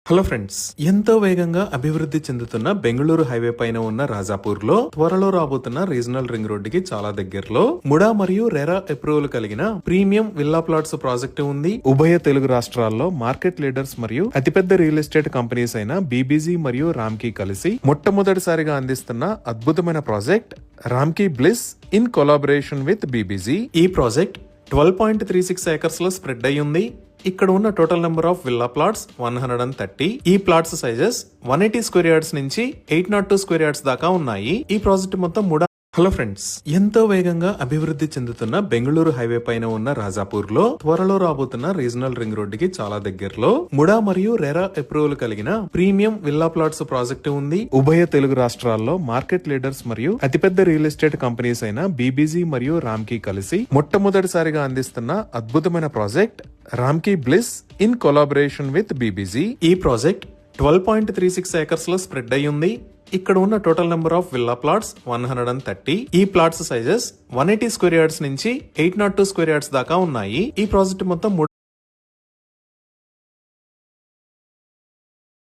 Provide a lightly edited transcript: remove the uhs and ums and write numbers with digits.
Hello friends, ఎంతో వేగంగా అభివృద్ధి చెందుతున్న బెంగళూరు హైవే పైన ఉన్న రాజాపూర్ లో త్వరలో రాబోతున్న రీజనల్ రింగ్ రోడ్డుకి చాలా దగ్గరలో ముడా మరియు రెరా అప్రూవల్ కలిగిన ప్రీమియం విల్లా ప్లాట్స్ ప్రాజెక్టు ఉంది. ఉభయ తెలుగు రాష్ట్రాల్లో మార్కెట్ లీడర్స్ మరియు అతిపెద్ద రియల్ ఎస్టేట్ కంపెనీస్ అయిన బీబీజీ మరియు రామ్కీ కలిసి మొట్టమొదటిసారిగా అందిస్తున్న అద్భుతమైన project Ramky bliss in collaboration with BBG. ఈ ప్రాజెక్ట్ 12.36 ఏకర్స్ లో స్ప్రెడ్ అయి ఉంది. ఇక్కడ ఉన్న total number of villa plots 130. ఈ ప్లాట్స్ సైజెస్ 180 స్క్వేర్ యార్డ్స్ నుంచి 802 స్క్వేర్ యార్డ్స్ దాకా ఉన్నాయి. ఈ ప్రాజెక్ట్ మొత్తం ముడా. హలో ఫ్రెండ్స్, ఎంతో వేగంగా అభివృద్ధి చెందుతున్న బెంగళూరు హైవే పైన ఉన్న రాజాపూర్ లో త్వరలో రాబోతున్న రీజనల్ రింగ్ రోడ్డుకి చాలా దగ్గరలో ముడా మరియు రెరా అప్రూవల్ కలిగిన ప్రీమియం విల్లా ప్లాట్స్ ప్రాజెక్టు ఉంది. ఉభయ తెలుగు రాష్ట్రాల్లో మార్కెట్ లీడర్స్ మరియు అతిపెద్ద రియల్ ఎస్టేట్ కంపెనీస్ అయిన బీబీజీ మరియు రామ్కీ కలిసి మొట్టమొదటిసారిగా అందిస్తున్న అద్భుతమైన project Ramky bliss in collaboration with BBG. ఈ ప్రాజెక్ట్ 12.36 ఏకర్స్ లో స్ప్రెడ్ అయి ఉంది. ఇక్కడ ఉన్న total number of villa plots 130. ఈ ప్లాట్స్ సైజెస్ 180 స్క్వేర్ యార్డ్స్ నుంచి 802 స్క్వేర్ యార్డ్స్ దాకా ఉన్నాయి. ఈ ప్రాజెక్ట్ మొత్తం